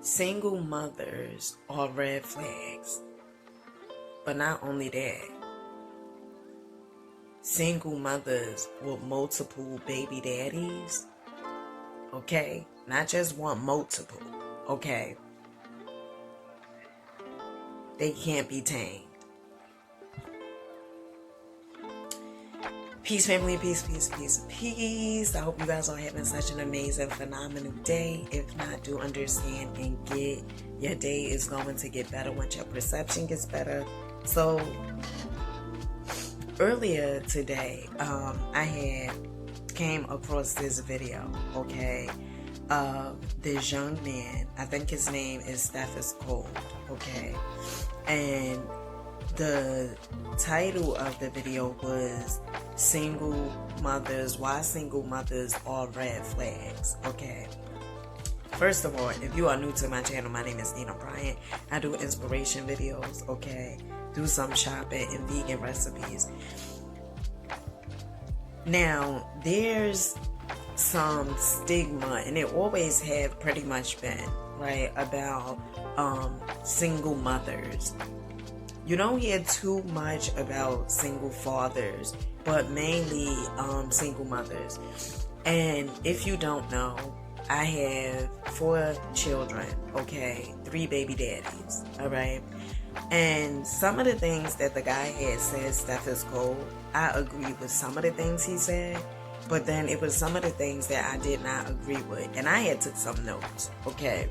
Single mothers are red flags. But not only that, single mothers with multiple baby daddies, okay? Not just one, multiple, okay? They can't be tamed. Peace, family, peace, peace, peace, peace. I hope you guys are having such an amazing, phenomenal day. If not, do understand and get your day is going to get better once your perception gets better. So, earlier today, I had came across this video, okay, of this young man. I think his name is Stethoscope, okay, and the title of the video was Single Mothers, Why Single Mothers Are Red Flags, okay. First of all, if you are new to my channel, my name is Nina Bryant. I do inspiration videos, okay, do some shopping and vegan recipes. Now, there's some stigma, and it always have pretty much been, right, about single mothers. You don't hear too much about single fathers, but mainly single mothers. And if you don't know, I have 4 children, okay, 3 baby daddies, all right? And some of the things that the guy had said, Stethoscope, I agree with some of the things he said, but then it was some of the things that I did not agree with. And I had took some notes, okay,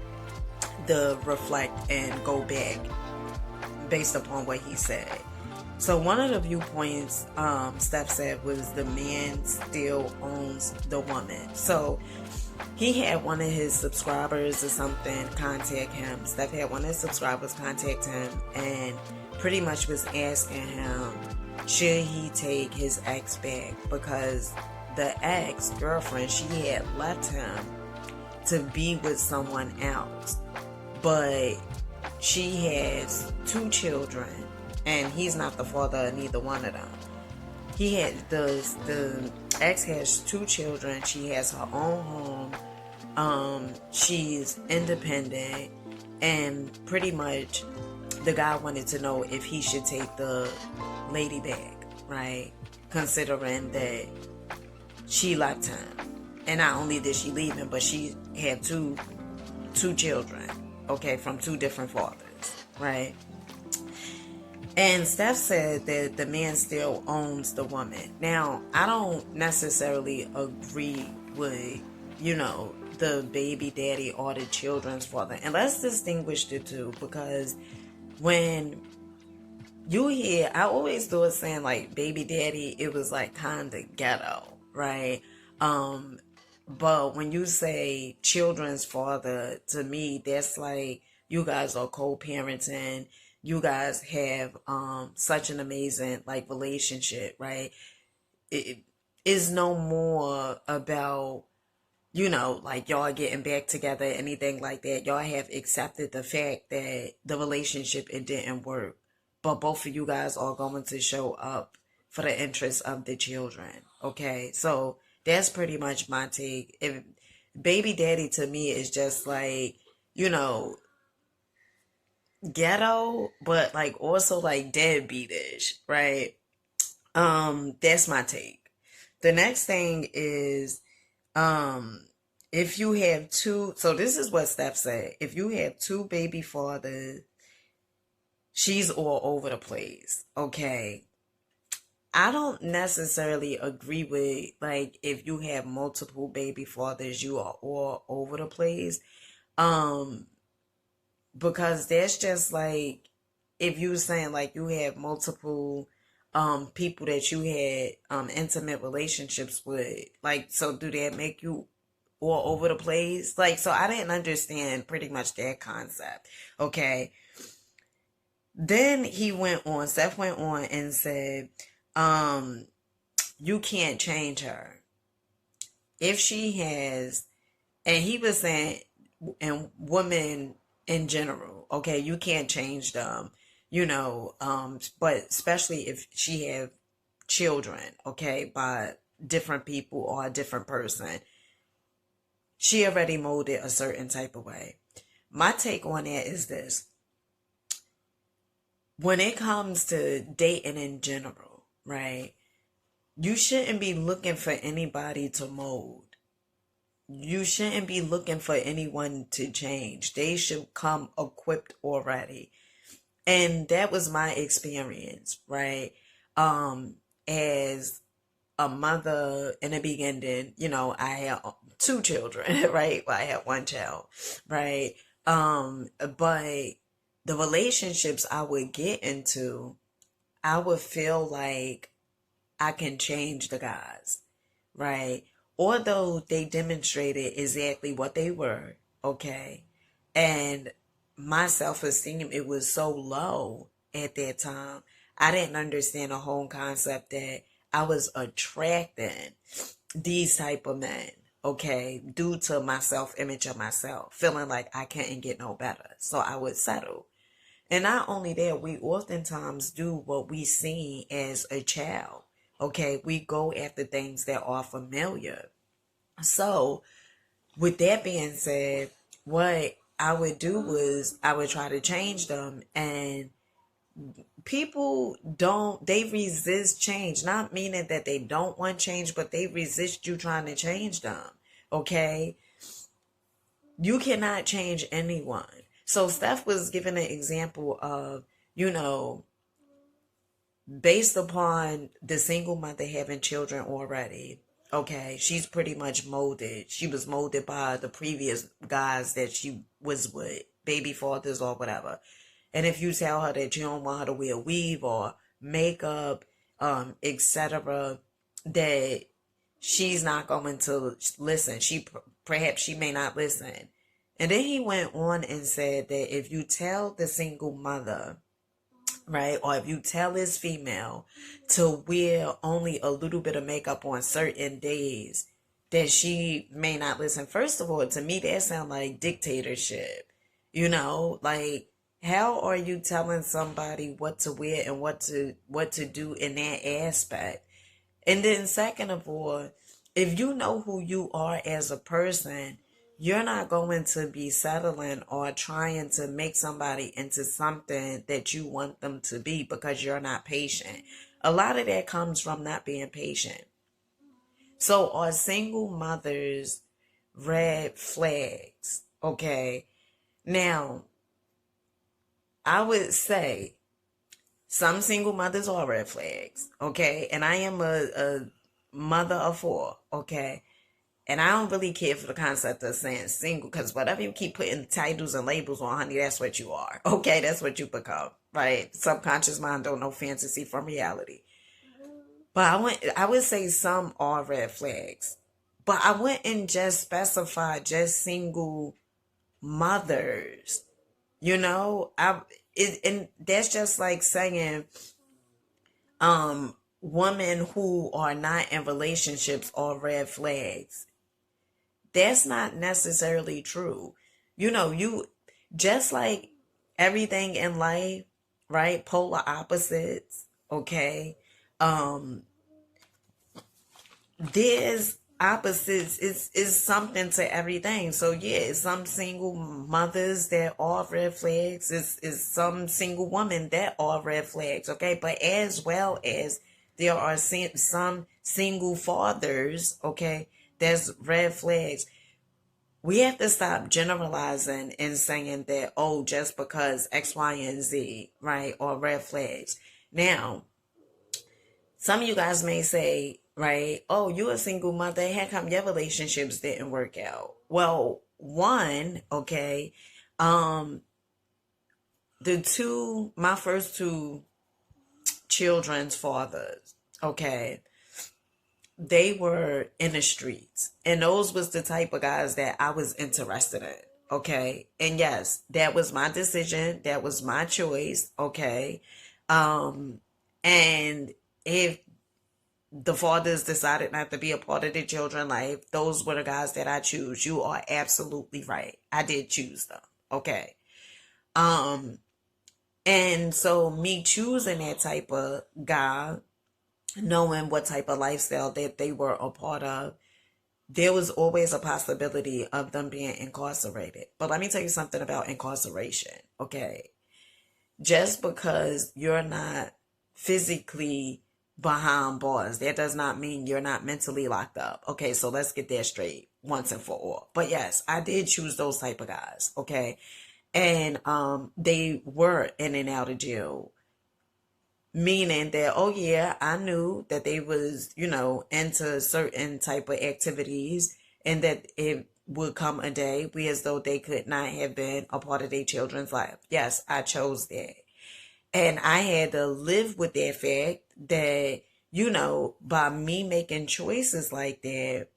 to reflect and go back based upon what he said. So one of the viewpoints Steph said was the man still owns the woman. So he had one of his subscribers or something contact him. Steph had one of his subscribers contact him and pretty much was asking him, should he take his ex back? Because the ex-girlfriend, she had left him to be with someone else. But she has 2 children, and he's not the father of neither one of them. He had the ex has 2 children. She has her own home. She's independent, and pretty much the guy wanted to know if he should take the lady back, right? Considering that she left him, and not only did she leave him, but she had two children, okay, from 2 different fathers, right? And Steph said that the man still owns the woman. Now, I don't necessarily agree with, the baby daddy or the children's father. And let's distinguish the two, because when you hear, I always do it saying like baby daddy, it was like kind of ghetto, right? But when you say children's father, to me, that's like you guys are co-parenting. You guys have such an amazing like relationship, right? It is no more about, like y'all getting back together, anything like that. Y'all have accepted the fact that the relationship, it didn't work. But both of you guys are going to show up for the interest of the children, okay? So that's pretty much my take. If baby daddy to me is just like, ghetto, but like also like deadbeatish, right? That's my take. The next thing is, if you have 2, so this is what Steph said. If you have 2 baby fathers, she's all over the place, okay? I don't necessarily agree with, like, if you have multiple baby fathers, you are all over the place. Because that's just like, if you saying like you have multiple people that you had intimate relationships with, like, so do that make you all over the place? Like, so I didn't understand pretty much that concept, okay? Then Seth went on and said, you can't change her. If she has, and he was saying, and women in general, okay, you can't change them, but especially if she have children, okay, by different people or a different person, she already molded a certain type of way. my take on that is this. When it comes to dating in general, right? You shouldn't be looking for anybody to mold. You shouldn't be looking for anyone to change. They should come equipped already. And that was my experience, right? As a mother in the beginning, I had two children, right? Well, I had one child, right? But the relationships I would get into, I would feel like I can change the guys, right? Although they demonstrated exactly what they were, okay? And my self-esteem, it was so low at that time. I didn't understand the whole concept that I was attracting these type of men, okay, due to my self-image of myself, feeling like I couldn't get no better. So I would settle. And not only that, we oftentimes do what we see as a child. Okay, we go after things that are familiar. So, with that being said, what I would do was I would try to change them, and people they resist change. Not meaning that they don't want change, but they resist you trying to change them. Okay, you cannot change anyone. So Steph was giving an example of, based upon the single mother having children already, okay, she's pretty much molded. She was molded by the previous guys that she was with, baby fathers or whatever. And if you tell her that you don't want her to wear weave or makeup, etc., that she's not going to listen. Perhaps she may not listen. And then he went on and said that if you tell the single mother, right, or if you tell this female to wear only a little bit of makeup on certain days, that she may not listen. First of all, to me, that sounds like dictatorship. Like, how are you telling somebody what to wear and what to do in that aspect? And then second of all, if you know who you are as a person, you're not going to be settling or trying to make somebody into something that you want them to be because you're not patient. A lot of that comes from not being patient. So are single mothers red flags? Okay. Now, I would say some single mothers are red flags. Okay. And I am a mother of 4. Okay. And I don't really care for the concept of saying single, because whatever you keep putting titles and labels on, honey, that's what you are. Okay, that's what you become, right? Subconscious mind don't know fantasy from reality. But I would say some are red flags. But I wouldn't just specify just single mothers. And that's just like saying women who are not in relationships are red flags. That's not necessarily true. You just like everything in life, right? Polar opposites, okay? There's opposites is something to everything. So yeah, some single mothers that are red flags, is some single women that are red flags, okay? But as well as there are some single fathers, okay, that's red flags. We have to stop generalizing and saying that, oh, just because X, Y, and Z, right, are red flags. Now, some of you guys may say, right, oh, you're a single mother. How come your relationships didn't work out? Well, one, okay, my first 2 children's fathers, okay, they were in the streets, and those was the type of guys that I was interested in, okay? And yes, that was my decision, that was my choice, okay? And if the fathers decided not to be a part of the children's life, those were the guys that I choose. You are absolutely right, I did choose them, okay? And so me choosing that type of guy, knowing what type of lifestyle that they were a part of, there was always a possibility of them being incarcerated. But let me tell you something about incarceration, okay? Just because you're not physically behind bars, that does not mean you're not mentally locked up. Okay, so let's get that straight once and for all. But yes, I did choose those type of guys, okay? And they were in and out of jail, meaning that, oh yeah, I knew that they was, into certain type of activities, and that it would come a day where as though they could not have been a part of their children's life. Yes, I chose that. And I had to live with that fact that, by me making choices like that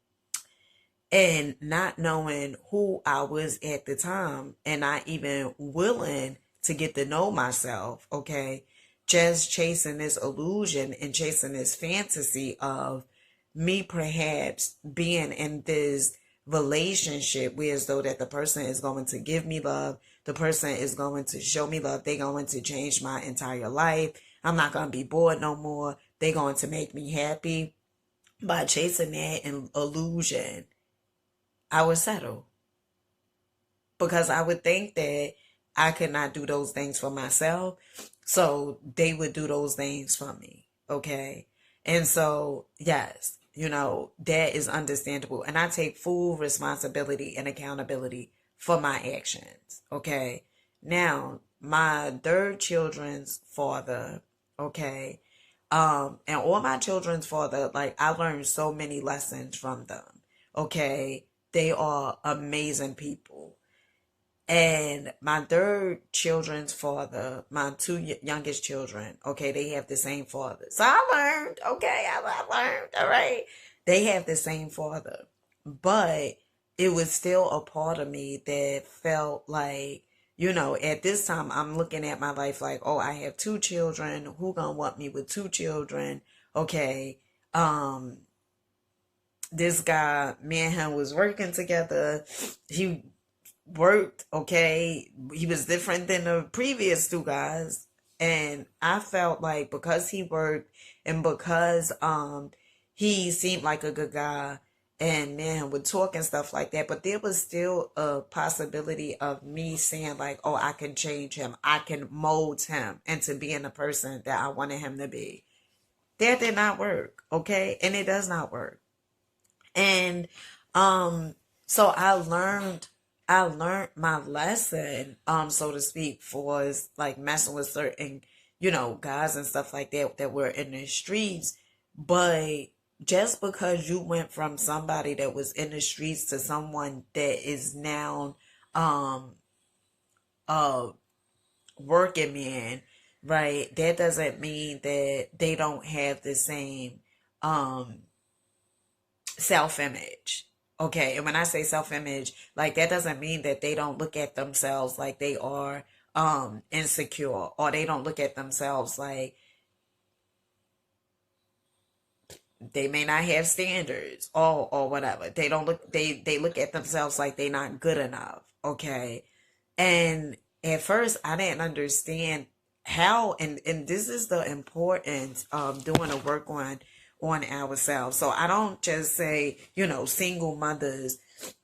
and not knowing who I was at the time and not even willing to get to know myself, okay? Just chasing this illusion and chasing this fantasy of me perhaps being in this relationship where as though that the person is going to give me love, the person is going to show me love, they're going to change my entire life, I'm not going to be bored no more, they're going to make me happy. By chasing that illusion, I would settle, because I would think that I could not do those things for myself, so they would do those things for me, okay? And so, yes, that is understandable. And I take full responsibility and accountability for my actions, okay? Now, my third children's father, okay, and all my children's father, like, I learned so many lessons from them, okay? They are amazing people. And my third children's father, my two youngest children, okay, they have the same father. So I learned, okay, I learned, all right. They have the same father. But it was still a part of me that felt like, at this time, I'm looking at my life like, oh, I have two children. Who gonna want me with two children? Okay. This guy, me and him was working together. He worked, okay, he was different than the previous two guys, and I felt like because he worked and because he seemed like a good guy and man would talk and stuff like that, but there was still a possibility of me saying like, oh, I can change him, I can mold him into being the person that I wanted him to be. That did not work, okay, and it does not work. And so I learned my lesson, so to speak, for like messing with certain, guys and stuff like that were in the streets. But just because you went from somebody that was in the streets to someone that is now a working man, right? That doesn't mean that they don't have the same self-image. Okay, and when I say self-image, like that doesn't mean that they don't look at themselves like they are insecure, or they don't look at themselves like they may not have standards or whatever. They look at themselves like they're not good enough. Okay. And at first I didn't understand how, and this is the importance of doing a work on ourselves. So I don't just say, single mothers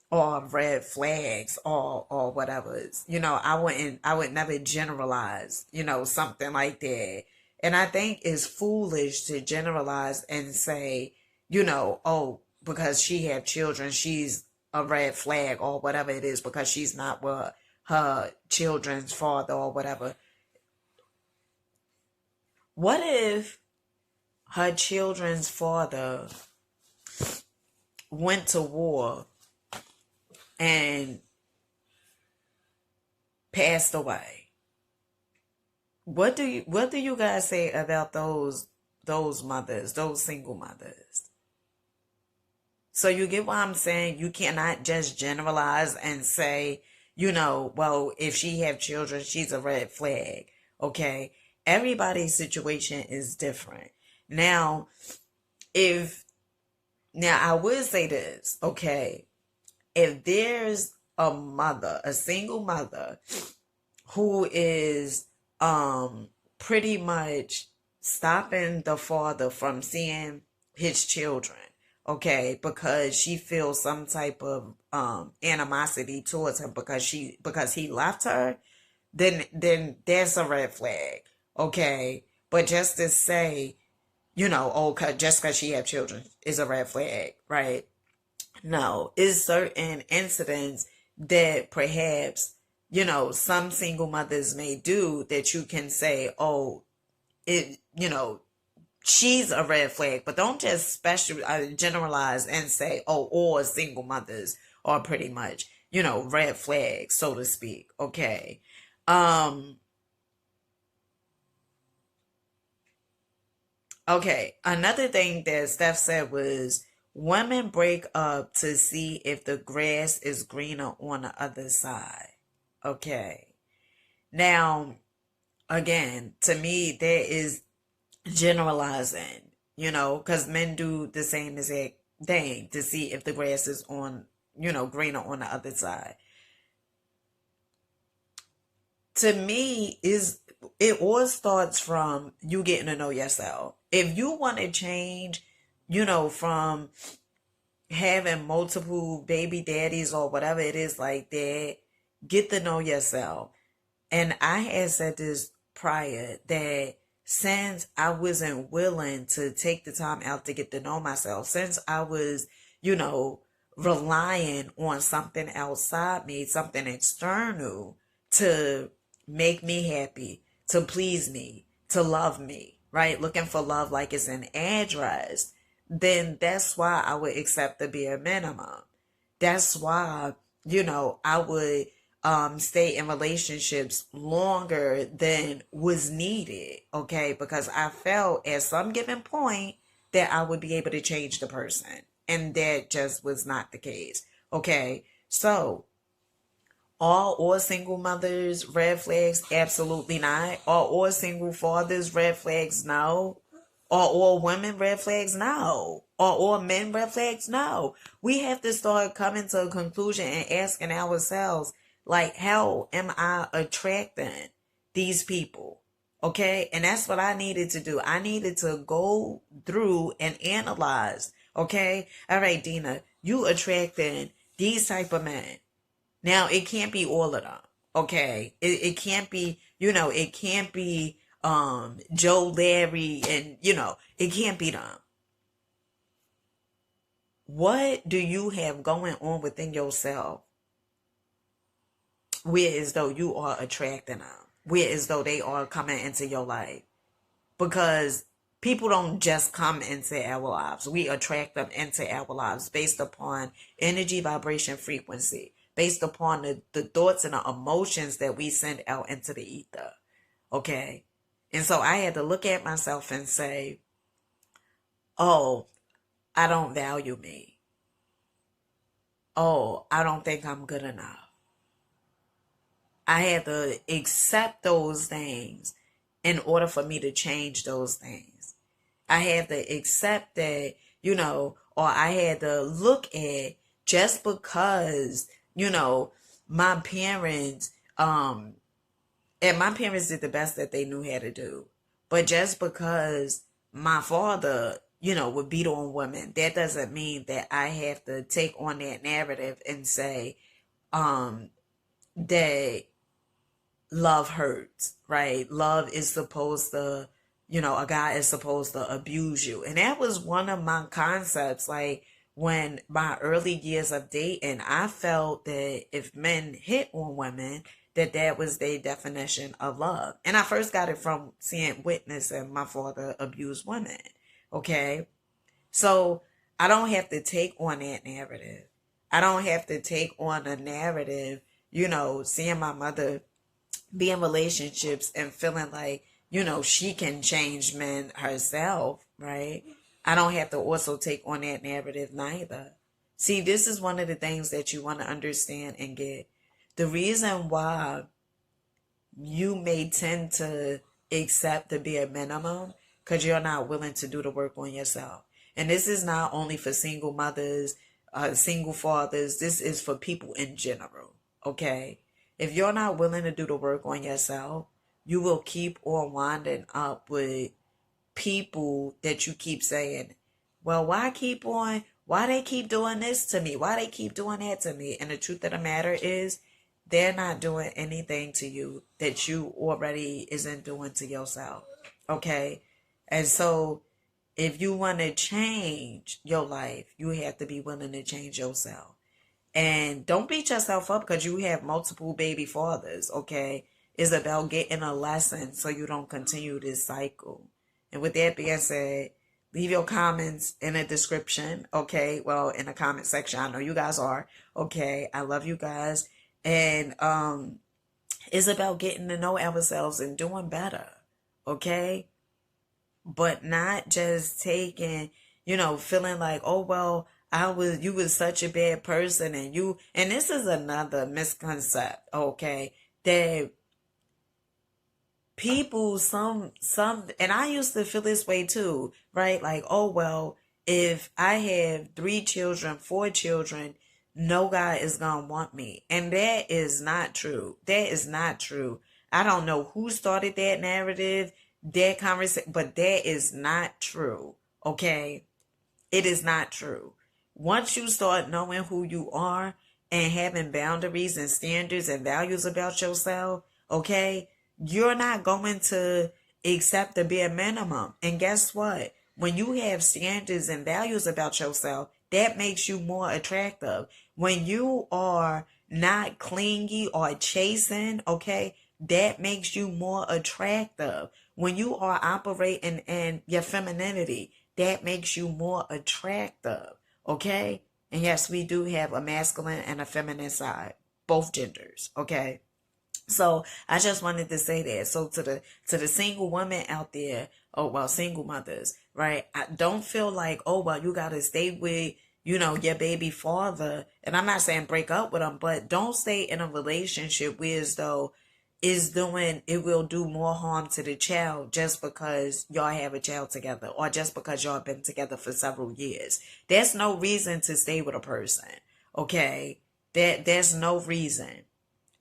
or red flags or whatever. I would never generalize, something like that. And I think it's foolish to generalize and say, oh, because she have children, she's a red flag or whatever it is, because she's not with her children's father or whatever. What if her children's father went to war and passed away? What do you guys say about those mothers, those single mothers? So you get what I'm saying? You cannot just generalize and say, well, if she have children, she's a red flag. Okay? Everybody's situation is different. Now, I would say this, okay? If there's a single mother who is pretty much stopping the father from seeing his children, okay, because she feels some type of animosity towards him because he left her, then that's a red flag, okay. But just to say, oh, just because she have children is a red flag, right? No, it's certain incidents that perhaps, some single mothers may do that you can say, oh, it, she's a red flag, but don't just generalize and say, oh, all single mothers are pretty much, red flags, so to speak. Okay. Um, okay. Another thing that Steph said was women break up to see if the grass is greener on the other side. Okay. Now, again, to me, there is generalizing, because men do the same exact thing to see if the grass is greener on the other side. To me, it all starts from you getting to know yourself. If you want to change, from having multiple baby daddies or whatever it is like that, get to know yourself. And I had said this prior that since I wasn't willing to take the time out to get to know myself, since I was, relying on something outside me, something external to make me happy, to please me, to love me, right? Looking for love like it's an address, then that's why I would accept the bare minimum. That's why, I would stay in relationships longer than was needed, okay? Because I felt at some given point that I would be able to change the person. And that just was not the case, okay? So, are all single mothers red flags? Absolutely not. Are all single fathers red flags? No. Are all women red flags? No. Are all men red flags? No. We have to start coming to a conclusion and asking ourselves, like, how am I attracting these people? Okay? And that's what I needed to do. I needed to go through and analyze. Okay? All right, Dina, you attracting these type of men. Now, it can't be all of them, okay? It can't be, it can't be Joe, Larry, and, it can't be them. What do you have going on within yourself where as though you are attracting them? Where as though they are coming into your life? Because people don't just come into our lives. We attract them into our lives based upon energy, vibration, frequency, based upon the thoughts and the emotions that we send out into the ether. Okay? And so I had to look at myself and say, oh, I don't value me. Oh, I don't think I'm good enough. I had to accept those things in order for me to change those things. I had to accept that, or I had to look at just because, my parents, and my parents did the best that they knew how to do. But just because my father, would beat on women, that doesn't mean that I have to take on that narrative and say, that love hurts, right? Love is supposed to, a guy is supposed to abuse you. And that was one of my concepts. Like when my early years of dating, I felt that if men hit on women, that was their definition of love. And I first got it from witnessing my father abuse women. Okay. So I don't have to take on that narrative. I don't have to take on a narrative, seeing my mother be in relationships and feeling like, she can change men herself, right? I don't have to also take on that narrative neither. See, this is one of the things that you want to understand and get. The reason why you may tend to accept the bare minimum because you're not willing to do the work on yourself. And this is not only for single mothers, single fathers. This is for people in general, okay? If you're not willing to do the work on yourself, you will keep on winding up with people that you keep saying, well, why keep on Why they keep doing this to me? Why they keep doing that to me? And the truth of the matter is, they're not doing anything to you that you already isn't doing to yourself. Okay? And so if you want to change your life, you have to be willing to change yourself. And don't beat yourself up because you have multiple baby fathers, okay? It's about getting a lesson so you don't continue this cycle. And with that being said, leave your comments in the description, okay? Well, in the comment section. I know you guys are, okay? I love you guys. And it's about getting to know ourselves and doing better, okay? But not just taking, feeling like, oh, well, you was such a bad person, and this is another misconception, okay, that people, and I used to feel this way too, right? Like, oh, well, if I have 3 children, 4 children, no guy is gonna want me. And that is not true. That is not true. I don't know who started that narrative, that conversation, but that is not true. Okay? It is not true. Once you start knowing who you are and having boundaries and standards and values about yourself, okay, you're not going to accept the bare minimum. And guess what? When you have standards and values about yourself, that makes you more attractive. When you are not clingy or chasing, okay, that makes you more attractive. When you are operating in your femininity, that makes you more attractive, okay? And yes, we do have a masculine and a feminine side, both genders, okay? So I just wanted to say that. So to the single women out there, oh well, single mothers, right? I don't feel like, oh well, you gotta stay with, your baby father. And I'm not saying break up with him, but don't stay in a relationship where as though it will do more harm to the child just because y'all have a child together or just because y'all been together for several years. There's no reason to stay with a person, okay? There's no reason.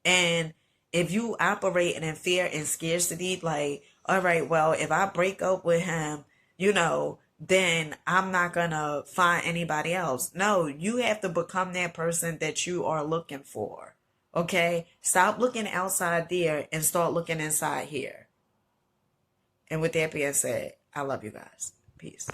And if you operate in fear and scarcity, like, all right, well, if I break up with him, then I'm not going to find anybody else. No, you have to become that person that you are looking for. Okay? Stop looking outside there and start looking inside here. And with that being said, I love you guys. Peace.